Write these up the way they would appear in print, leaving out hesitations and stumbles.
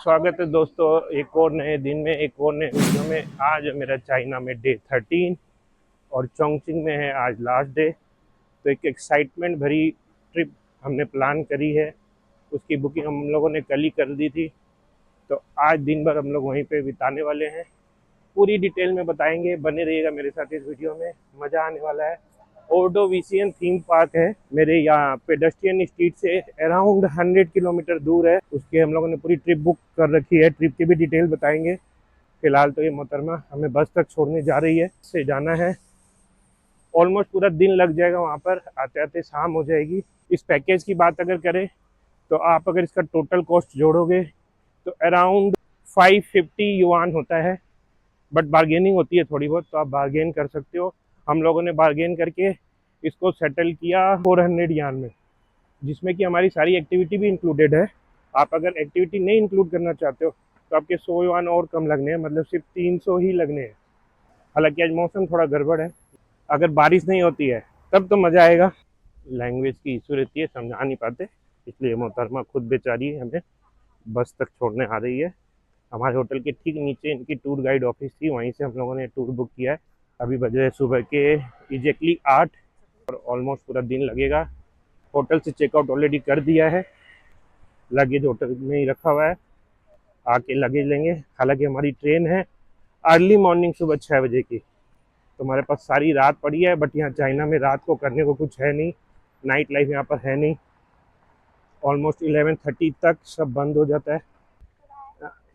स्वागत है दोस्तों एक और नए दिन में, एक और नए वीडियो में। आज है मेरा चाइना में डे 13 और चोंगचिंग में है आज लास्ट डे। तो एक एक्साइटमेंट भरी ट्रिप हमने प्लान करी है। उसकी बुकिंग हम लोगों ने कल ही कर दी थी। तो आज दिन भर हम लोग वहीं पे बिताने वाले हैं। पूरी डिटेल में बताएंगे, बने रहिएगा मेरे साथ इस वीडियो में, मज़ा आने वाला है। ओर्डोविशियन थीम पार्क है मेरे यहाँ पेडेस्ट्रियन स्ट्रीट से अराउंड 100 किलोमीटर दूर है। उसके हम लोगों ने पूरी ट्रिप बुक कर रखी है। ट्रिप की भी डिटेल बताएंगे। फिलहाल तो ये मोहतरमा हमें बस तक छोड़ने जा रही है, से जाना है। ऑलमोस्ट पूरा दिन लग जाएगा वहाँ पर, आते आते शाम हो जाएगी। इस पैकेज की बात अगर करें तो आप अगर इसका टोटल कॉस्ट जोड़ोगे तो अराउंड 550 युआन होता है। बट बार्गेनिंग होती है थोड़ी बहुत, तो आप बार्गेन कर सकते हो। हम लोगों ने बार्गेन करके इसको सेटल किया 400 यान में, जिसमें कि हमारी सारी एक्टिविटी भी इंक्लूडेड है। आप अगर एक्टिविटी नहीं इंक्लूड करना चाहते हो तो आपके 100 युआन और कम लगने हैं, मतलब सिर्फ 300 ही लगने हैं। हालांकि आज मौसम थोड़ा गड़बड़ है, अगर बारिश नहीं होती है तब तो मज़ा आएगा। लैंग्वेज की इशू रहती है, समझा नहीं पाते, इसलिए मोहतरमा खुद बेचारी हमें बस तक छोड़ने आ रही है। हमारे होटल के ठीक नीचे इनकी टूर गाइड ऑफिस थी, वहीं से हम लोगों ने टूर बुक किया है। अभी बज रहे हैं सुबह के एग्जैक्टली 8 और ऑलमोस्ट पूरा दिन लगेगा। होटल से चेकआउट ऑलरेडी कर दिया है, लगेज होटल में ही रखा हुआ है, आके लगेज लेंगे। हालांकि हमारी ट्रेन है अर्ली मॉर्निंग सुबह 6 बजे की, तो हमारे पास सारी रात पड़ी है। बट यहाँ चाइना में रात को करने को कुछ है नहीं, नाइट लाइफ यहाँ पर है नहीं। ऑलमोस्ट 11:30 तक सब बंद हो जाता है।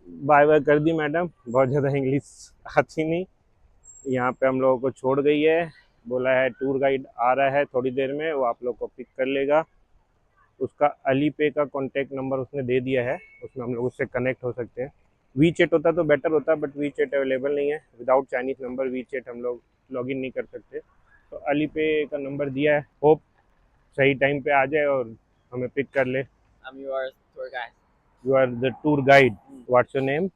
बाय बाय कर दी मैडम, बहुत ज़्यादा इंग्लिश आती नहीं। यहाँ पे हम लोगों को छोड़ गई है, बोला है टूर गाइड आ रहा है थोड़ी देर में, वो आप लोग को पिक कर लेगा। उसका अली पे का कॉन्टैक्ट नंबर उसने दे दिया है, उसमें हम लोग उससे कनेक्ट हो सकते हैं। वी चैट होता तो बेटर होता, बट वी चैट अवेलेबल नहीं है। Without Chinese number we chat हम लोग लॉगिन नहीं कर सकते। तो अली पे का नंबर दिया है, होप सही टाइम पे आ जाए और हमें पिक कर ले। I'm your tour guide. You are the tour guide, what's your name?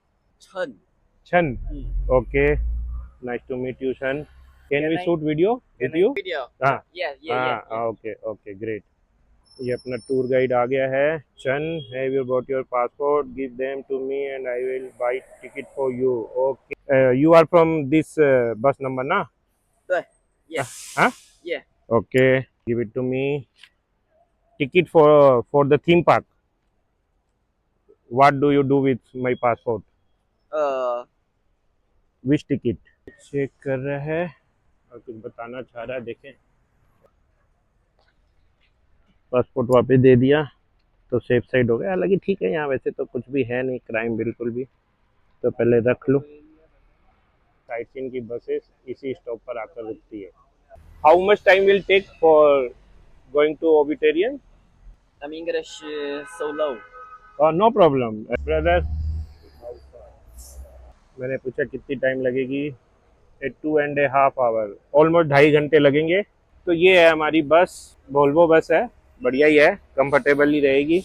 Chen. Chen. Okay, nice to meet you son. Can we Can I shoot video with you? video? हाँ Yeah. हाँ, okay okay great. ये अपना tour guide आ गया है। Chen, have you bought your passport? Give them to me and I will buy ticket for you. Okay, you are from this bus number ना? 对 Yeah. हाँ, Yeah. Okay, give it to me. Ticket for the theme park, what do you do with my passport? Which ticket? Check कर रहा है और कुछ बताना चाह रहा है, देखें। पासपोर्ट वापस दे दिया तो सेफ साइड हो गया। हालांकि ठीक है, यहाँ वैसे तो कुछ भी है नहीं क्राइम बिल्कुल भी, तो पहले रख लो। साइट सीन की बसेस इसी स्टॉप पर आकर रुकती है। How much time will take for going to obiterian? I'm English so low. No problem brother. मैंने पूछा कितनी टाइम लगेगी? 2.5 आवर, ऑलमोस्ट 2.5 घंटे लगेंगे। तो ये है हमारी बस, वोल्वो बस है, बढ़िया ही है, कंफर्टेबल ही रहेगी।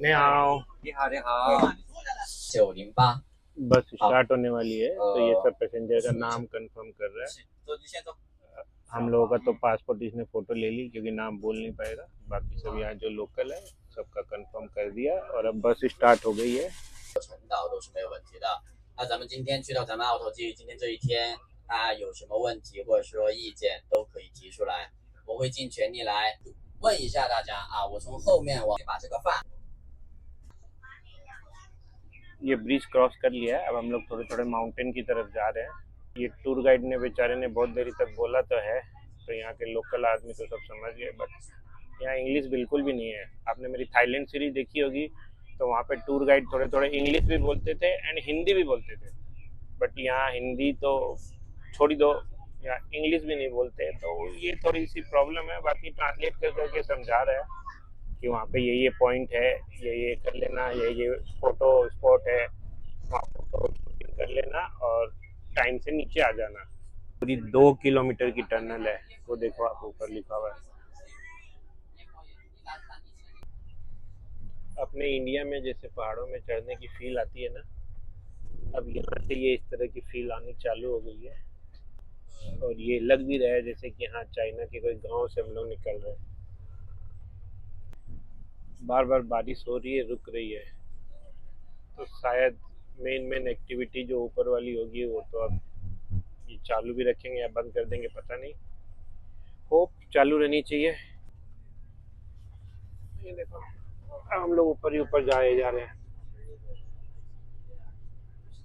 ने आओ, 你好，908。बस स्टार्ट होने वाली है। तो ये सब पैसेंजर का नाम कंफर्म कर रहा है। 走，你先走。हम लोगों का तो पासपोर्ट इसने फ़ोटो ले ली, क्योंकि नाम बोल नहीं पाएगा। बाकी सब यहाँ जो लोकल है सबका कंफर्म कर दिया और अब बस स्टार्ट हो गई है। 传导都是没有问题的。那咱们今天去到咱们澳头基，今天这一天，大家有什么问题或者说意见都可以提出来，我会尽全力来问一下大家啊。我从后面我把这个饭。ये ब्रिज क्रॉस कर लिया है, अब हम लोग थोड़े थोड़े माउंटेन की तरफ जा रहे हैं। ये टूर गाइड ने बेचारे ने बहुत देरी तक बोला तो है, तो यहाँ के लोकल आदमी तो सब समझ गए, बट यहाँ इंग्लिश बिल्कुल भी नहीं है। आपने मेरी थाईलैंड सीरीज देखी होगी, तो वहाँ पे टूर गाइड थोड़े थोड़े इंग्लिश भी बोलते थे एंड हिंदी भी बोलते थे। बट यहाँ हिंदी तो छोड़ दो, यहाँ इंग्लिश भी नहीं बोलते, तो ये थोड़ी सी प्रॉब्लम है। बाकी ट्रांसलेट कर करके समझा रहा है कि वहाँ पे ये पॉइंट है, ये कर लेना, ये फोटो स्पॉट है, वहाँ फोटो शूटिंग कर लेना और टाइम से नीचे आ जाना। पूरी 2 किलोमीटर की टनल है, वो देखो आप ऊपर लिखा हुआ है। अपने इंडिया में जैसे पहाड़ों में चढ़ने की फील आती है ना, अब यहाँ से ये इस तरह की फील आनी चालू हो गई है। और ये लग भी रहा है जैसे कि हाँ चाइना के कोई गांव से हम लोग निकल रहे हैं। बार बार बारिश हो रही है, रुक रही है, तो शायद मेन एक्टिविटी जो ऊपर वाली होगी वो तो अब ये चालू भी रखेंगे या बंद कर देंगे, पता नहीं। होप चालू रहनी चाहिए। ये देखो अब हम लोग ऊपर ही ऊपर जा रहे हैं।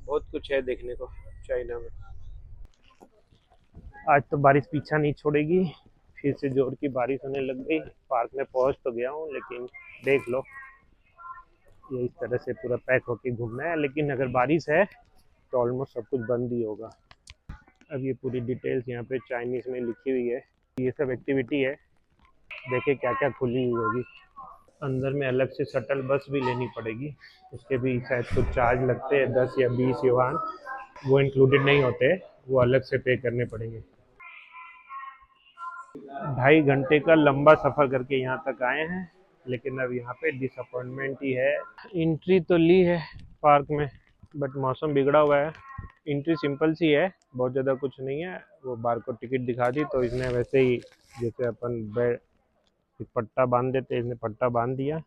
बहुत कुछ है देखने को चाइना में। आज तो बारिश पीछा नहीं छोड़ेगी, फिर से जोर की बारिश होने लग गई। पार्क में पहुंच तो गया हूँ, लेकिन देख लो ये इस तरह से पूरा पैक होके घूमना है। लेकिन अगर बारिश है तो ऑलमोस्ट सब कुछ बंद ही होगा। अब ये पूरी डिटेल्स यहाँ पे चाइनीज़ में लिखी हुई है। ये सब एक्टिविटी है, देखे क्या क्या खुली हुई होगी। अंदर में अलग से शटल बस भी लेनी पड़ेगी, उसके भी शायद कुछ चार्ज लगते हैं, 10 या 20 युआन। वो इंक्लूडेड नहीं होते, वो अलग से पे करने पड़ेंगे। 2.5 घंटे का लंबा सफ़र करके यहाँ तक आए हैं, लेकिन अब यहाँ पे डिसअपॉइंटमेंट ही है। एंट्री तो ली है पार्क में, बट मौसम बिगड़ा हुआ है। एंट्री सिंपल सी है, बहुत ज़्यादा कुछ नहीं है। वो बार को टिकट दिखा दी तो इसने वैसे ही जैसे अपन पट्टा बांध देते, इसने पट्टा बांध दिया।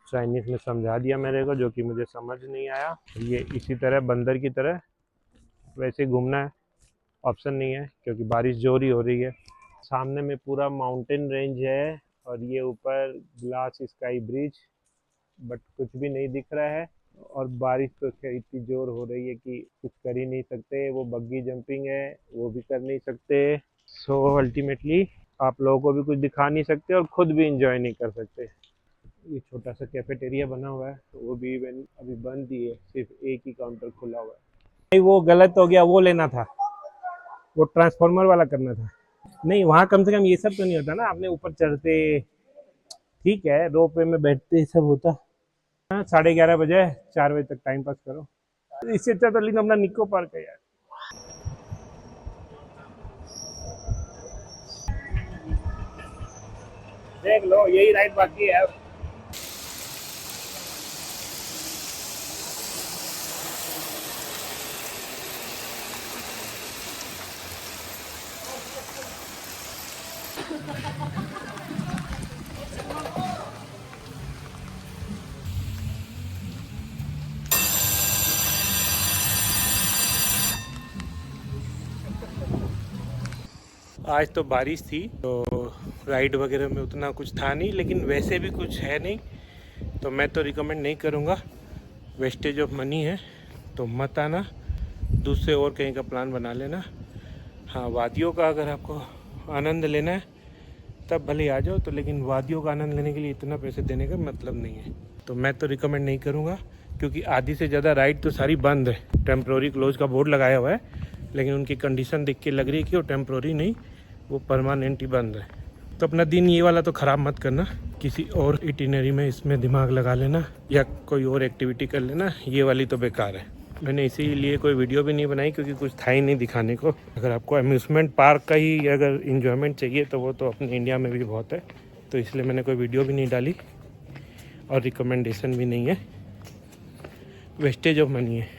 चाइनीज़ में समझा दिया मेरे को, जो कि मुझे समझ नहीं आया। ये इसी तरह बंदर की तरह वैसे घूमना है, ऑप्शन नहीं है क्योंकि बारिश जोरी हो रही है। सामने में पूरा माउंटेन रेंज है और ये ऊपर ग्लास स्काई ब्रिज, बट कुछ भी नहीं दिख रहा है। और बारिश तो इतनी जोर हो रही है कि कुछ कर ही नहीं सकते। वो बग्गी जंपिंग है, वो भी कर नहीं सकते। सो अल्टीमेटली आप लोगों को भी कुछ दिखा नहीं सकते और खुद भी इंजॉय नहीं कर सकते। ये छोटा सा कैफेटेरिया बना हुआ है, तो वो भी अभी बंद ही है, सिर्फ एक ही काउंटर खुला हुआ है। नहीं, वो गलत हो गया, वो लेना था, वो ट्रांसफार्मर वाला करना था। नहीं, वहाँ कम से कम ये सब तो नहीं होता ना, आपने ऊपर चढ़ते, ठीक है रोप वे में बैठते सब होता। हाँ, 11:30 बजे, 4 बजे तक टाइम पास करो। इससे अच्छा तो लेकिन अपना निको पार्क है यार। देख लो यही राइड बाकी है अब। आज तो बारिश थी तो राइड वगैरह में उतना कुछ था नहीं, लेकिन वैसे भी कुछ है नहीं तो मैं तो रिकमेंड नहीं करूँगा। वेस्टेज ऑफ मनी है तो मत आना, दूसरे और कहीं का प्लान बना लेना। हाँ, वादियों का अगर आपको आनंद लेना है तब भले आ जाओ, तो लेकिन वादियों का आनंद लेने के लिए इतना पैसे देने का मतलब नहीं है। तो मैं तो रिकमेंड नहीं करूँगा, क्योंकि आधी से ज़्यादा राइड तो सारी बंद है। टेम्प्रोरी क्लोज का बोर्ड लगाया हुआ है, लेकिन उनकी कंडीशन देख के लग रही है कि वो टेम्प्रोरी नहीं, वो परमानेंट ही बंद है। तो अपना दिन ये वाला तो ख़राब मत करना, किसी और इटिनरी में इसमें दिमाग लगा लेना या कोई और एक्टिविटी कर लेना। ये वाली तो बेकार है। मैंने इसीलिए कोई वीडियो भी नहीं बनाई, क्योंकि कुछ था ही नहीं दिखाने को। अगर आपको अम्यूज़मेंट पार्क का ही अगर इन्जॉयमेंट चाहिए तो वो तो अपने इंडिया में भी बहुत है, तो इसलिए मैंने कोई वीडियो भी नहीं डाली और रिकमेंडेशन भी नहीं है। वेस्टेज ऑफ मनी है।